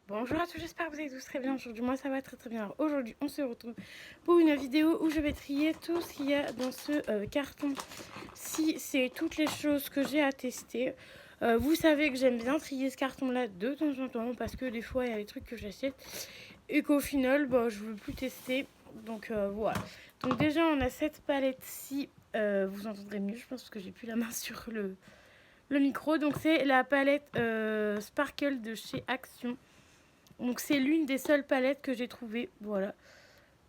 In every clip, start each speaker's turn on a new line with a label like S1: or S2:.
S1: Bonjour à tous, j'espère que vous allez tous très bien. Aujourd'hui, moi ça va très bien. Alors, aujourd'hui, on se retrouve pour une vidéo où je vais trier tout ce qu'il y a dans ce carton. Si c'est toutes les choses que j'ai à tester. Vous savez que j'aime bien trier ce carton-là de temps en temps parce que des fois il y a des trucs que j'achète et qu'au final, je ne veux plus tester. Donc voilà. Donc déjà, on a cette palette-ci. Vous entendrez mieux, je pense, parce que j'ai plus la main sur le micro. Donc c'est la palette Sparkle de chez Action. Donc c'est l'une des seules palettes que j'ai trouvées. Voilà.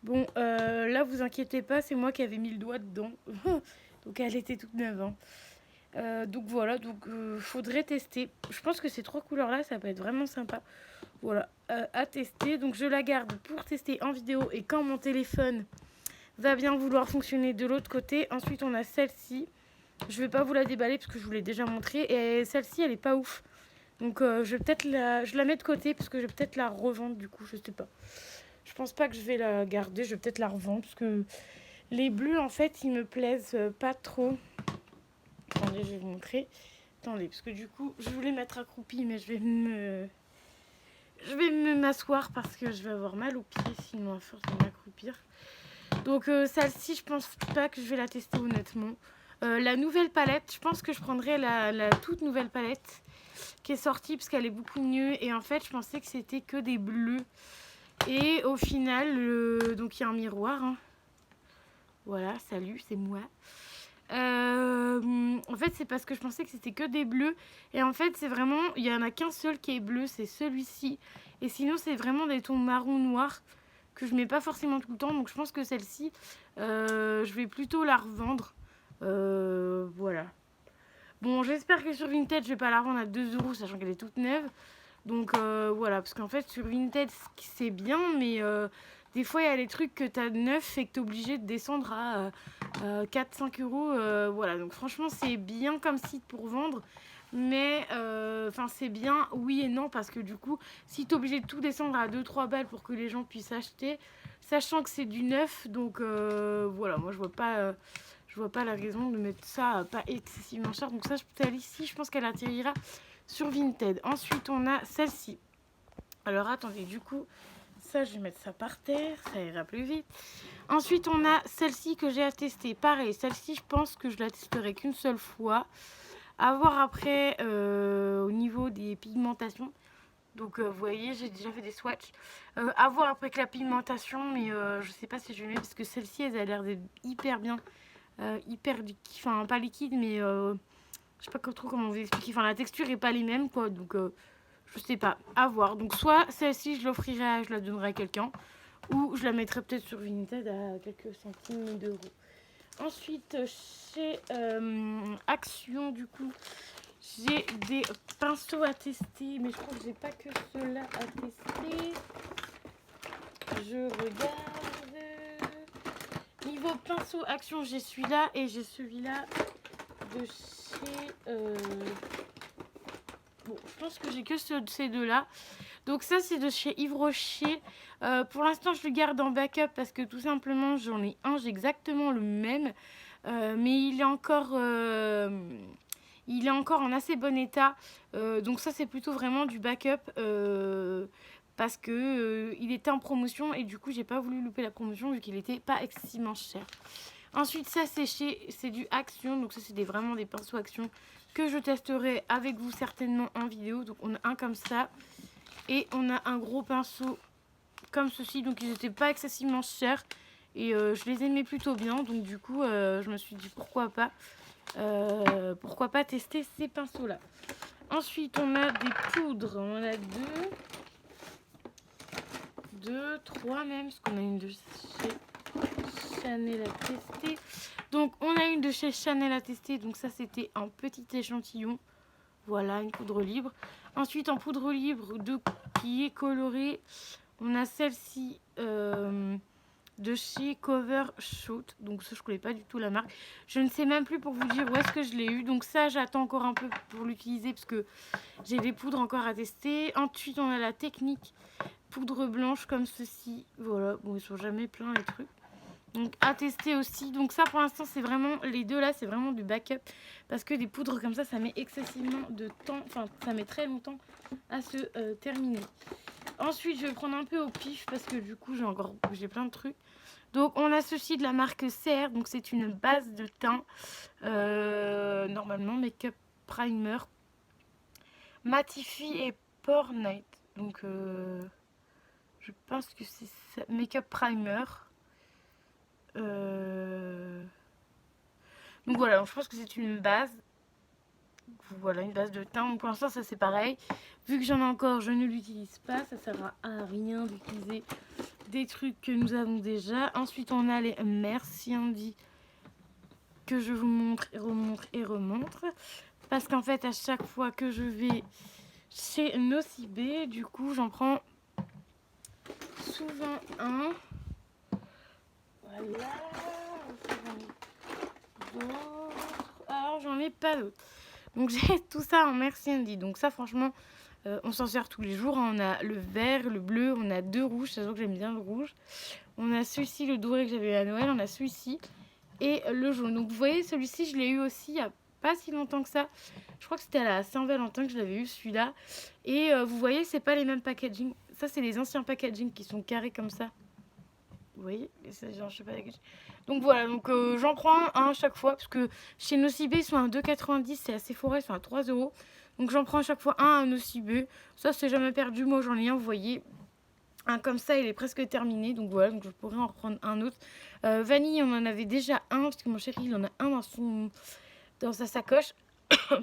S1: Bon, là, vous inquiétez pas, c'est moi qui avais mis le doigt dedans. Donc elle était toute neuve. Hein. Donc voilà, faudrait tester. Je pense que ces trois couleurs-là, ça peut être vraiment sympa. Voilà, à tester. Donc je la garde pour tester en vidéo et quand mon téléphone va bien vouloir fonctionner de l'autre côté. Ensuite, on a celle-ci. Je vais pas vous la déballer parce que je vous l'ai déjà montrée. Et celle-ci, elle est pas ouf. Donc je vais peut-être je la mets de côté parce que je vais peut-être la revendre du coup, je sais pas. Je pense pas que je vais la garder, je vais peut-être la revendre parce que les bleus en fait ils me plaisent pas trop. Attendez, je vais vous montrer. Attendez, parce que du coup je voulais mettre accroupie mais je vais m'asseoir parce que je vais avoir mal aux pieds sinon à force de m'accroupir. Donc celle-ci je pense pas que je vais la tester honnêtement. La nouvelle palette, je pense que je prendrai la toute nouvelle palette qui est sortie parce qu'elle est beaucoup mieux. Et en fait, je pensais que c'était que des bleus. Et au final, donc il y a un miroir. Hein. Voilà, salut, c'est moi. En fait, c'est parce que je pensais que c'était que des bleus. Et en fait, c'est vraiment, il y en a qu'un seul qui est bleu, c'est celui-ci. Et sinon, c'est vraiment des tons marron noir que je mets pas forcément tout le temps. Donc je pense que celle-ci, je vais plutôt la revendre. Voilà. Bon, j'espère que sur Vinted, je vais pas la revendre à 2 €, sachant qu'elle est toute neuve. Donc voilà, parce qu'en fait, sur Vinted, c'est bien, mais des fois, il y a des trucs que tu as neuf et que tu es obligé de descendre à 4-5 euros. Voilà, donc franchement, c'est bien comme site pour vendre. Mais c'est bien, oui et non, parce que du coup, si tu es obligé de tout descendre à 2-3 balles pour que les gens puissent acheter, sachant que c'est du neuf, donc voilà, moi je vois pas la raison de mettre ça pas excessivement cher. Donc ça, celle-ci, je pense qu'elle atterrira sur Vinted. Ensuite, on a celle-ci. Alors attendez, du coup, ça, je vais mettre ça par terre, ça ira plus vite. Ensuite, on a celle-ci que j'ai à tester. Pareil, celle-ci, je pense que je la testerai qu'une seule fois. À voir après au niveau des pigmentations. Donc, vous voyez, j'ai déjà fait des swatchs. À voir après que la pigmentation, mais je sais pas si je vais mettre parce que celle-ci, elle a l'air d'être hyper bien. Hyper liquide, enfin pas liquide, mais je sais pas trop comment vous expliquer. Enfin, la texture est pas les mêmes, quoi. Donc, je sais pas. À voir. Donc, soit celle-ci, je l'offrirai, je la donnerai à quelqu'un. Ou je la mettrai peut-être sur Vinted à quelques centimes d'euros. Ensuite, chez Action, du coup, j'ai des pinceaux à tester. Mais je crois que j'ai pas que ceux-là à tester. Je regarde. Niveau pinceau Action, j'ai celui-là et j'ai celui-là de chez... Bon, je pense que j'ai que ces deux-là. Donc ça, c'est de chez Yves Rocher. Pour l'instant, je le garde en backup parce que tout simplement, j'en ai un, j'ai exactement le même. Mais il est encore en assez bon état. Donc ça, c'est plutôt vraiment du backup. Parce que il était en promotion et du coup, j'ai pas voulu louper la promotion vu qu'il était pas excessivement cher. Ensuite, ça, c'est du Action. Donc ça, c'est vraiment des pinceaux Action que je testerai avec vous certainement en vidéo. Donc on a un comme ça. Et on a un gros pinceau comme ceci. Donc ils n'étaient pas excessivement chers. Et je les aimais plutôt bien. Donc du coup, je me suis dit pourquoi pas tester ces pinceaux-là. Ensuite, on a des poudres. On en a deux, trois même. Parce qu'on a une de chez Chanel à tester. Donc on a une de chez Chanel à tester. Donc ça, c'était un petit échantillon. Voilà, une poudre libre. Ensuite, en poudre libre qui est colorée, on a celle-ci de chez Cover Shoot. Donc ça, je ne connais pas du tout la marque. Je ne sais même plus pour vous dire où est-ce que je l'ai eu. Donc ça, j'attends encore un peu pour l'utiliser parce que j'ai des poudres encore à tester. Ensuite, on a la technique poudre blanche comme ceci. Voilà, bon, ils sont jamais pleins les trucs. Donc à tester aussi. Donc ça pour l'instant c'est vraiment, les deux là c'est vraiment du backup. Parce que des poudres comme ça met excessivement de temps. Enfin ça met très longtemps à se terminer. Ensuite, je vais prendre un peu au pif parce que du coup, j'ai plein de trucs. Donc, on a ceci de la marque CR. Donc, c'est une base de teint. Normalement, Make-up Primer. Matifie et Pore Night. Donc, je pense que c'est ça. Make-up Primer. Donc, voilà. Donc, je pense que c'est une base. Voilà, une base de teint. Donc, pour l'instant, ça, c'est pareil. Vu que j'en ai encore, je ne l'utilise pas. Ça sert à rien d'utiliser des trucs que nous avons déjà. Ensuite, on a les Merci Andy que je vous montre et remontre et remontre. Parce qu'en fait, à chaque fois que je vais chez Nocibé, du coup, j'en prends souvent un. Voilà. Alors, j'en ai pas d'autres. Donc, j'ai tout ça en Merci Andy. Donc, ça, franchement, on s'en sert tous les jours. On a le vert, le bleu, on a 2 rouges. C'est sûr que j'aime bien le rouge. On a celui-ci, le doré que j'avais eu à Noël. On a celui-ci et le jaune. Donc, vous voyez, celui-ci, je l'ai eu aussi il n'y a pas si longtemps que ça. Je crois que c'était à la Saint-Valentin que je l'avais eu, celui-là. Et vous voyez, c'est pas les mêmes packaging. Ça, c'est les anciens packaging qui sont carrés comme ça. Vous voyez, genre, je sais pas. Donc voilà, donc j'en prends un à chaque fois parce que chez Nocibé ils sont à 2,90, c'est assez forêt, ils sont à 3 €. Donc j'en prends à chaque fois un à Nocibé. Ça c'est jamais perdu, moi j'en ai un, vous voyez. Un comme ça, il est presque terminé, donc voilà, donc je pourrais en reprendre un autre. Vanille, on en avait déjà un parce que mon chéri il en a un dans sa sacoche,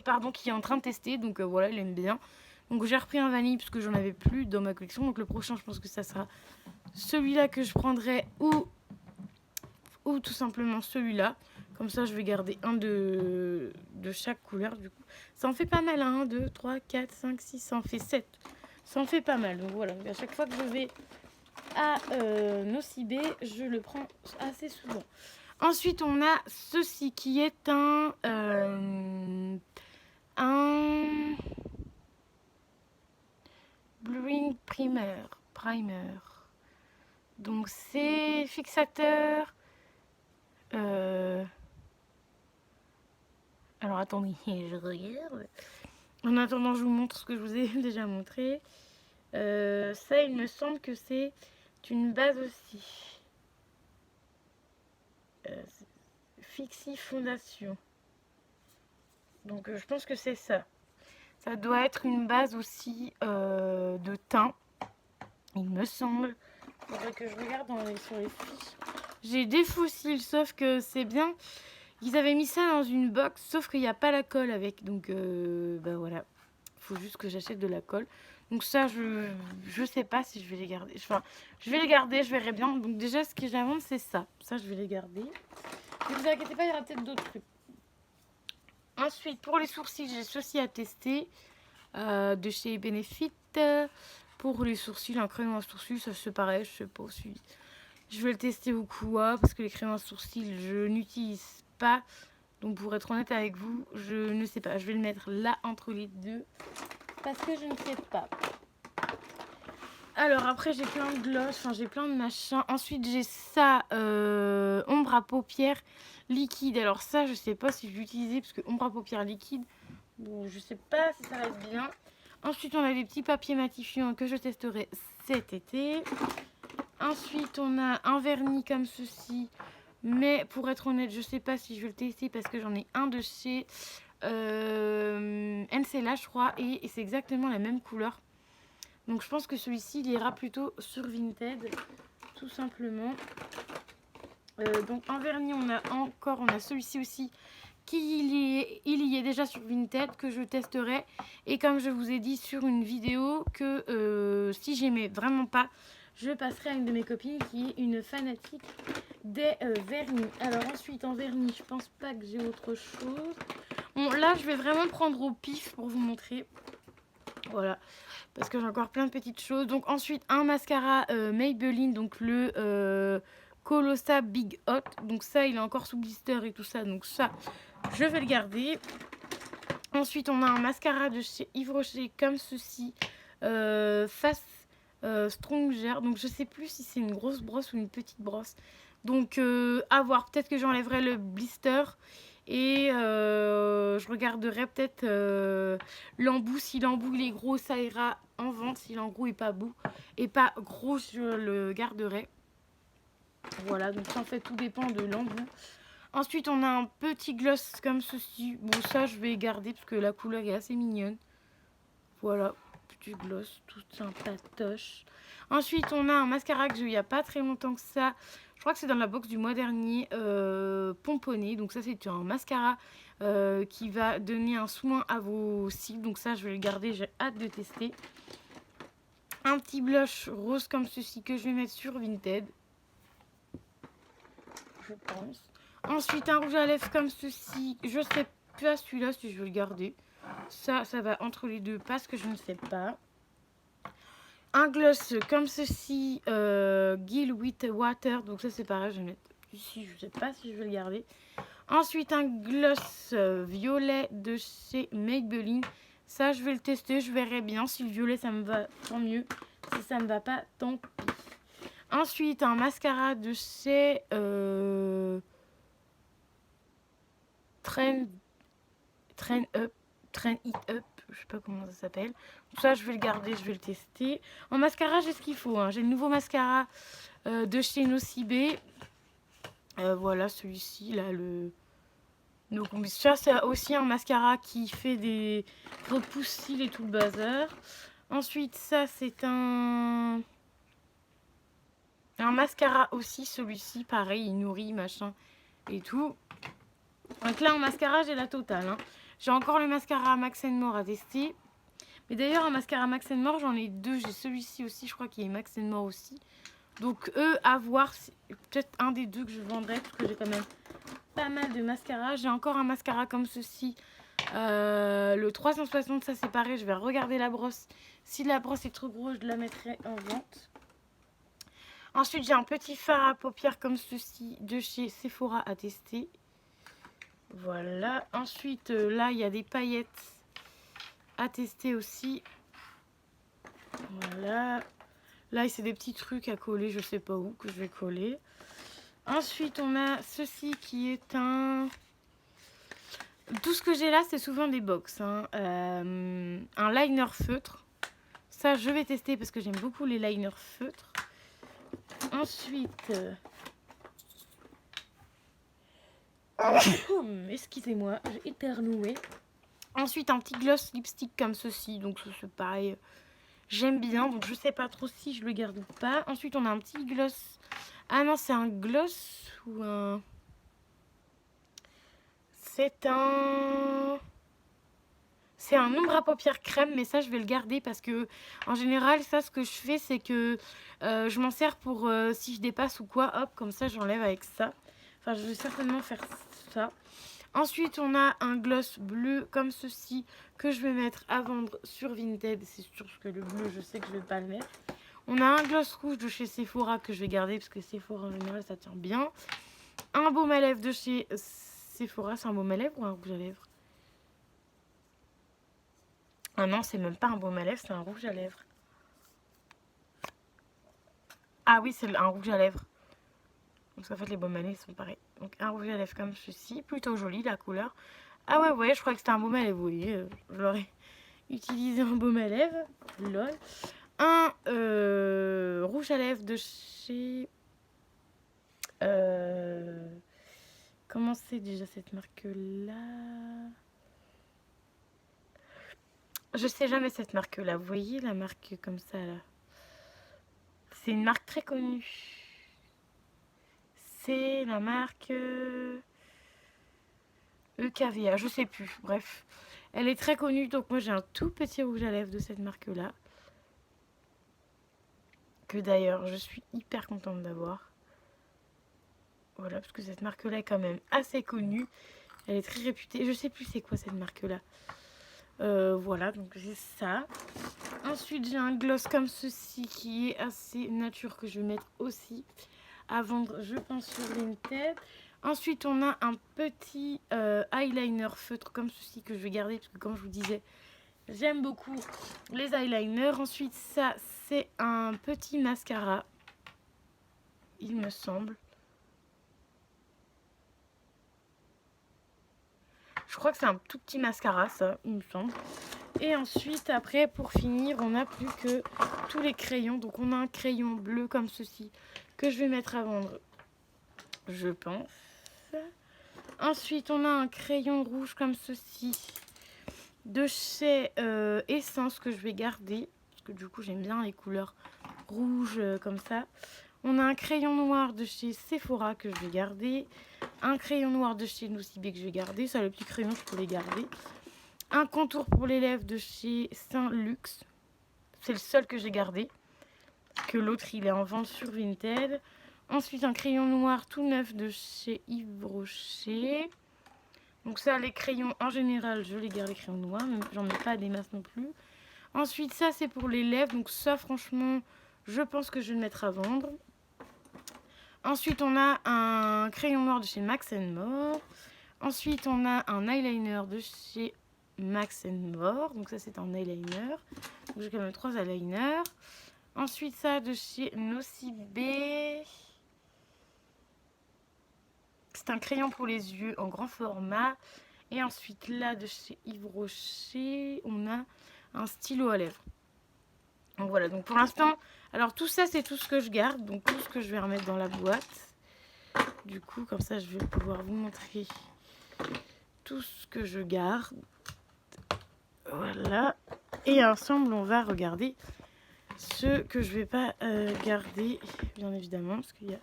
S1: pardon, qui est en train de tester, donc voilà, il aime bien. Donc j'ai repris un vanille parce que j'en avais plus dans ma collection, donc le prochain je pense que ça sera celui-là que je prendrai ou tout simplement celui-là. Comme ça, je vais garder un de chaque couleur. Du coup, ça en fait pas mal. 1, 2, 3, 4, 5, 6, ça en fait 7. Ça en fait pas mal. Donc voilà, à chaque fois que je vais à Nocibé, je le prends assez souvent. Ensuite, on a ceci qui est un Blurring Primer. Donc c'est fixateur. Alors attendez, je regarde. En attendant, je vous montre ce que je vous ai déjà montré. Ça, il me semble que c'est une base aussi. Fixie Fondation. Donc je pense que c'est ça. Ça doit être une base aussi de teint. Il me semble. Il faudrait que je regarde sur les fiches. J'ai des fossiles, sauf que c'est bien. Ils avaient mis ça dans une box, sauf qu'il n'y a pas la colle avec. Donc, bah voilà. Il faut juste que j'achète de la colle. Donc ça, je sais pas si je vais les garder. Enfin, je vais les garder, je verrai bien. Donc déjà, ce que j'invente, c'est ça. Ça, je vais les garder. Ne vous inquiétez pas, il y aura peut-être d'autres trucs. Ensuite, pour les sourcils, j'ai ceci à tester. De chez Benefit. Pour les sourcils, un crayon à sourcils, ça c'est pareil, je sais pas aussi. Je vais le tester au quoi, parce que les crayons à sourcils, je n'utilise pas. Donc pour être honnête avec vous, je ne sais pas. Je vais le mettre là entre les deux, parce que je ne sais pas. Alors après j'ai plein de gloss, enfin j'ai plein de machins. Ensuite j'ai ça, ombre à paupières liquide. Alors ça je sais pas si je vais l'utiliser, parce que ombre à paupières liquide, bon je sais pas si ça reste bien. Ensuite on a des petits papiers matifiants que je testerai cet été. Ensuite on a un vernis comme ceci. Mais pour être honnête, je sais pas si je vais le tester parce que j'en ai un de chez NCLA, je crois, et c'est exactement la même couleur. Donc je pense que celui-ci, il ira plutôt sur Vinted, tout simplement. Donc en vernis, on a celui-ci aussi, il y est déjà sur Vinted, que je testerai. Et comme je vous ai dit sur une vidéo, que si j'aimais vraiment pas, je passerai à une de mes copines qui est une fanatique des vernis. Alors ensuite en vernis, je pense pas que j'ai autre chose. Bon là je vais vraiment prendre au pif pour vous montrer. Voilà, parce que j'ai encore plein de petites choses. Donc ensuite un mascara Maybelline, donc le Colossa Big Hot. Donc ça il est encore sous blister et tout ça, donc ça je vais le garder. Ensuite on a un mascara de chez Yves Rocher comme ceci, Face Stronger. Donc je sais plus si c'est une grosse brosse ou une petite brosse. Donc à voir, peut-être que j'enlèverai le blister Et je regarderai peut-être l'embout. Si l'embout il est gros, ça ira en vente. Si l'embout est pas beau et pas gros, je le garderai. Voilà, donc ça en fait tout dépend de l'embout. Ensuite on a un petit gloss comme ceci. Bon ça je vais garder parce que la couleur est assez mignonne. Voilà, petit gloss tout sympatoche. Ensuite on a un mascara que j'ai eu il n'y a pas très longtemps que ça. Je crois que c'est dans la box du mois dernier, pomponné. Donc ça c'est un mascara qui va donner un soin à vos cils. Donc ça je vais le garder, j'ai hâte de tester. Un petit blush rose comme ceci que je vais mettre sur Vinted. Je pense. Ensuite un rouge à lèvres comme ceci. Je sais pas celui-là si je vais le garder. Ça va entre les deux parce que je ne sais pas. Un gloss comme ceci, Gill with Water. Donc ça c'est pareil, je vais le mettre ici. Je sais pas si je vais le garder. Ensuite un gloss violet de chez Maybelline. Ça je vais le tester, je verrai bien. Si le violet ça me va, tant mieux. Si ça me va pas, tant pis. Ensuite un mascara de chez Trend It Up, je sais pas comment ça s'appelle. Ça, je vais le garder, je vais le tester. En mascara, j'ai ce qu'il faut. Hein. J'ai le nouveau mascara de chez Nocibé. Voilà, celui-ci, là, le... Donc, ça, c'est aussi un mascara qui fait des repousses cils et tout le bazar. Ensuite, ça, c'est un mascara aussi, celui-ci, pareil, il nourrit, machin, et tout. Donc là, en mascara, j'ai la totale. Hein. J'ai encore le mascara Max More à tester. Mais d'ailleurs, un mascara Max More, j'en ai deux. J'ai celui-ci aussi, je crois qu'il est Max More aussi. Donc eux, à voir. Peut-être un des deux que je vendrai, parce que j'ai quand même pas mal de mascara. J'ai encore un mascara comme ceci. Le 360, ça c'est pareil. Je vais regarder la brosse. Si la brosse est trop grosse, je la mettrai en vente. Ensuite, j'ai un petit fard à paupières comme ceci de chez Sephora à tester. Voilà. Ensuite, là, il y a des paillettes à tester aussi. Voilà. Là, c'est des petits trucs à coller, je sais pas où, que je vais coller. Ensuite, on a ceci qui est un... Tout ce que j'ai là, c'est souvent des box. Hein. Un liner feutre. Ça, je vais tester parce que j'aime beaucoup les liners feutres. Ensuite... excusez-moi, j'ai éternué. Ensuite, un petit gloss lipstick comme ceci. Donc, c'est pareil. J'aime bien. Donc, je sais pas trop si je le garde ou pas. Ensuite, on a un petit gloss. Ah non, c'est un gloss ou un... C'est un ombre à paupières crème, mais ça, je vais le garder parce que, en général, ça, ce que je fais, c'est que je m'en sers pour si je dépasse ou quoi. Hop, comme ça, j'enlève avec ça. Enfin, je vais certainement faire ça. Ensuite, on a un gloss bleu comme ceci que je vais mettre à vendre sur Vinted. C'est sûr que le bleu, je sais que je vais pas le mettre. On a un gloss rouge de chez Sephora que je vais garder parce que Sephora en général, ça tient bien. Un baume à lèvres de chez Sephora. C'est un baume à lèvres ou un rouge à lèvres? Ah non, c'est même pas un baume à lèvres, c'est un rouge à lèvres. Ah oui, c'est un rouge à lèvres. Donc en fait, les baumes à lèvres sont pareils. Donc un rouge à lèvres comme ceci, plutôt joli la couleur. Ah ouais, je crois que c'était un baume à lèvres, vous voyez. J'aurais utilisé un baume à lèvres. Lol. Un rouge à lèvres de chez... comment c'est déjà cette marque-là? Je sais jamais cette marque-là. Vous voyez la marque comme ça, là? C'est une marque très connue. C'est la marque EKVA, je sais plus. Bref, elle est très connue. Donc moi, j'ai un tout petit rouge à lèvres de cette marque-là. Que d'ailleurs, je suis hyper contente d'avoir. Voilà, parce que cette marque-là est quand même assez connue. Elle est très réputée. Je sais plus c'est quoi cette marque-là. Voilà, donc j'ai ça. Ensuite, j'ai un gloss comme ceci qui est assez nature que je vais mettre aussi à vendre, je pense, sur Vinted. Ensuite, on a un petit eyeliner feutre comme ceci que je vais garder parce que, comme je vous disais, j'aime beaucoup les eyeliners. Ensuite, ça, c'est un petit mascara, il me semble. Je crois que c'est un tout petit mascara, ça, il me semble. Et ensuite, après, pour finir, on n'a plus que tous les crayons. Donc, on a un crayon bleu comme ceci que je vais mettre à vendre, je pense. Ensuite, on a un crayon rouge comme ceci de chez Essence que je vais garder. Parce que du coup, j'aime bien les couleurs rouges comme ça. On a un crayon noir de chez Sephora que je vais garder. Un crayon noir de chez Nocibé que je vais garder. Ça, le petit crayon, je peux les garder. Un contour pour les lèvres de chez Saint Luxe. C'est le seul que j'ai gardé. Parce que l'autre, il est en vente sur Vinted. Ensuite, un crayon noir tout neuf de chez Yves Rocher. Donc ça, les crayons, en général, je les garde, les crayons noirs. Mais j'en mets pas des masses non plus. Ensuite, ça, c'est pour les lèvres. Donc ça, franchement, je pense que je vais le mettre à vendre. Ensuite, on a un crayon noir de chez Max More. Ensuite, on a un eyeliner de chez Max More. Donc ça, c'est un eyeliner. Donc j'ai quand même 3 eyeliners. Ensuite, ça de chez Nocibé. C'est un crayon pour les yeux en grand format. Et ensuite, là, de chez Yves Rocher, on a un stylo à lèvres. Donc voilà, donc pour l'instant, alors tout ça, c'est tout ce que je garde. Donc tout ce que je vais remettre dans la boîte. Du coup, comme ça, je vais pouvoir vous montrer tout ce que je garde. Voilà. Et ensemble, on va regarder ce que je vais pas garder, bien évidemment, parce qu'il y a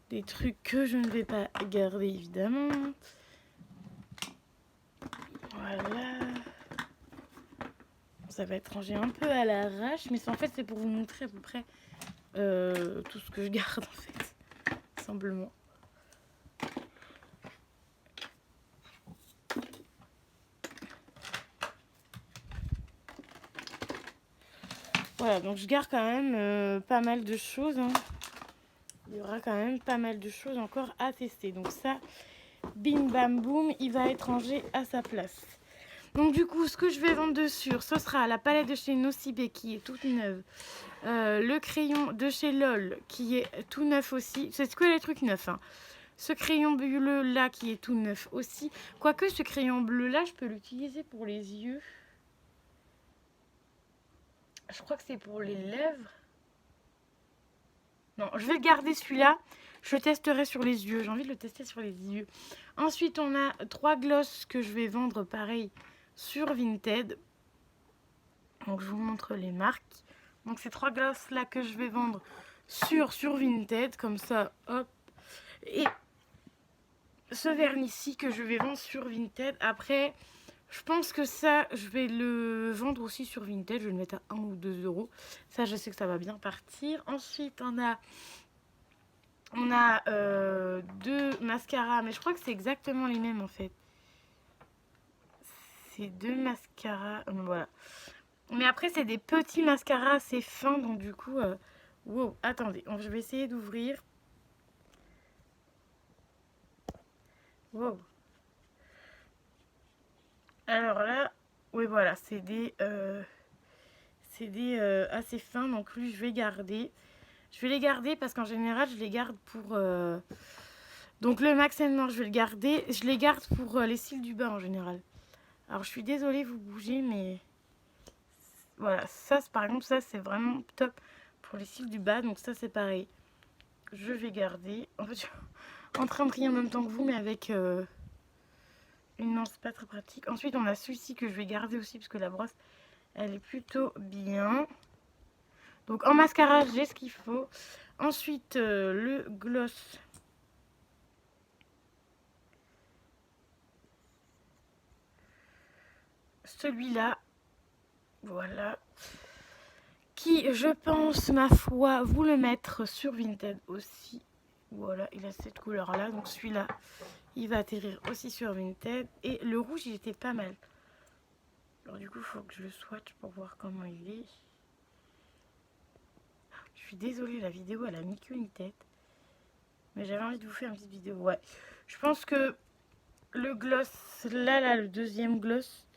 S1: des trucs que je ne vais pas garder, évidemment. Voilà. Ça va être rangé un peu à l'arrache, mais en fait, c'est pour vous montrer à peu près tout ce que je garde, en fait, simplement. Voilà, donc je garde quand même pas mal de choses. Hein. Il y aura quand même pas mal de choses encore à tester. Donc ça, bim bam boum, il va être rangé à sa place. Donc du coup, ce que je vais vendre dessus, ce sera la palette de chez Nocibé qui est toute neuve. Le crayon de chez LOL qui est tout neuf aussi. C'est que les trucs neufs. Hein. Ce crayon bleu là qui est tout neuf aussi. Quoique ce crayon bleu là, je peux l'utiliser pour les yeux. Je crois que c'est pour les lèvres. Non, je vais garder celui-là. Je testerai sur les yeux. J'ai envie de le tester sur les yeux. Ensuite, on a 3 glosses que je vais vendre pareil sur Vinted. Donc, je vous montre les marques. Donc, ces 3 glosses là que je vais vendre sur Vinted. Comme ça, hop. Et ce vernis-ci que je vais vendre sur Vinted. Après, je pense que ça, je vais le vendre aussi sur Vinted. Je vais le mettre à 1 ou 2 euros. Ça, je sais que ça va bien partir. Ensuite, on a 2 mascaras. Mais je crois que c'est exactement les mêmes, en fait. C'est 2 mascaras. Voilà. Mais après, c'est des petits mascaras assez fins. Donc, du coup... wow, attendez. Je vais essayer d'ouvrir. Wow. Alors là, oui voilà, c'est des assez fins, donc lui je vais garder. Je vais les garder parce qu'en général je les garde pour... Donc le Max More je vais le garder. Je les garde pour les cils du bas en général. Alors je suis désolée, vous bougez, mais... Voilà, ça par exemple, ça c'est vraiment top pour les cils du bas. Donc ça c'est pareil. Je vais garder. En fait, je suis en train de trier en même temps que vous, mais avec... Non, c'est pas très pratique. Ensuite, on a celui-ci que je vais garder aussi parce que la brosse, elle est plutôt bien. Donc, en mascara, j'ai ce qu'il faut. Ensuite, le gloss. Celui-là. Voilà. Qui, je pense, ma foi, vous le mettre sur Vinted aussi. Voilà, il a cette couleur-là. Donc, celui-là, il va atterrir aussi sur Vinted. Et le rouge, il était pas mal. Alors du coup, il faut que je le swatch pour voir comment il est. Je suis désolée, la vidéo, elle a mis qu'une tête. Mais j'avais envie de vous faire une petite vidéo. Ouais. Je pense que le gloss, là, le deuxième gloss,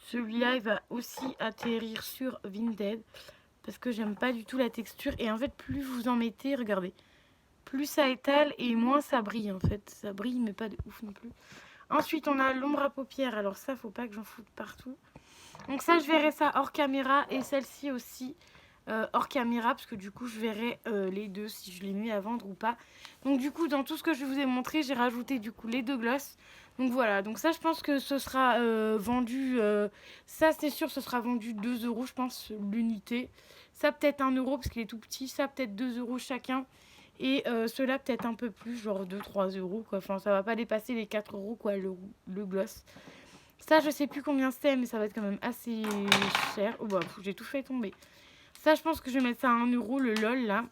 S1: celui-là, il va aussi atterrir sur Vinted. Parce que j'aime pas du tout la texture. Et en fait, plus vous en mettez, regardez. Plus ça étale et moins ça brille en fait. Ça brille, mais pas de ouf non plus. Ensuite, on a l'ombre à paupières. Alors ça, faut pas que j'en foute partout. Donc ça, je verrai ça hors caméra. Et celle-ci aussi hors caméra. Parce que du coup, je verrai les deux si je les mets à vendre ou pas. Donc du coup, dans tout ce que je vous ai montré, j'ai rajouté du coup les deux glosses. Donc voilà, donc ça je pense que ce sera vendu, ça c'est sûr ce sera vendu 2 euros je pense l'unité. Ça peut-être 1 euro parce qu'il est tout petit, ça peut-être 2 euros chacun. Et ceux-là peut-être un peu plus, genre 2-3 euros quoi. Enfin ça va pas dépasser les 4 euros quoi le gloss. Ça je sais plus combien c'est mais ça va être quand même assez cher. Oh bah j'ai tout fait tomber. Ça je pense que je vais mettre ça à 1 euro le LOL là.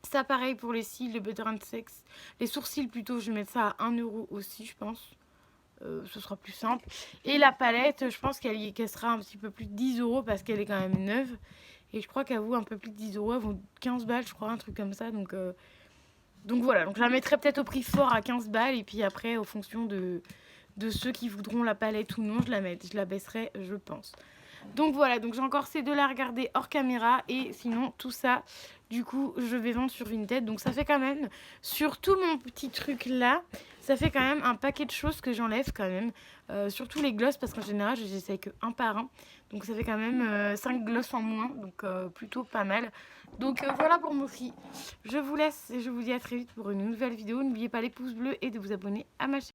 S1: Ça pareil pour les cils, le Butter and Sex. Les sourcils plutôt je vais mettre ça à 1 euro aussi je pense. Ce sera plus simple. Et la palette, je pense qu'elle sera un petit peu plus de 10 euros parce qu'elle est quand même neuve. Et je crois qu'elle vaut un peu plus de 10 euros. Elle vaut 15 balles, je crois, un truc comme ça. Donc voilà, donc je la mettrai peut-être au prix fort à 15 balles. Et puis après, en fonction de ceux qui voudront la palette ou non, je la baisserai, je pense. Donc voilà, donc j'ai encore ces deux-là à regarder hors caméra. Et sinon, tout ça, du coup, je vais vendre sur Vinted. Donc ça fait quand même, sur tout mon petit truc là, ça fait quand même un paquet de choses que j'enlève quand même. Surtout les glosses, parce qu'en général, j'essaye que un par un. Donc ça fait quand même 5 glosses en moins. Donc plutôt pas mal. Donc voilà pour mon prix. Je vous laisse et je vous dis à très vite pour une nouvelle vidéo. N'oubliez pas les pouces bleus et de vous abonner à ma chaîne.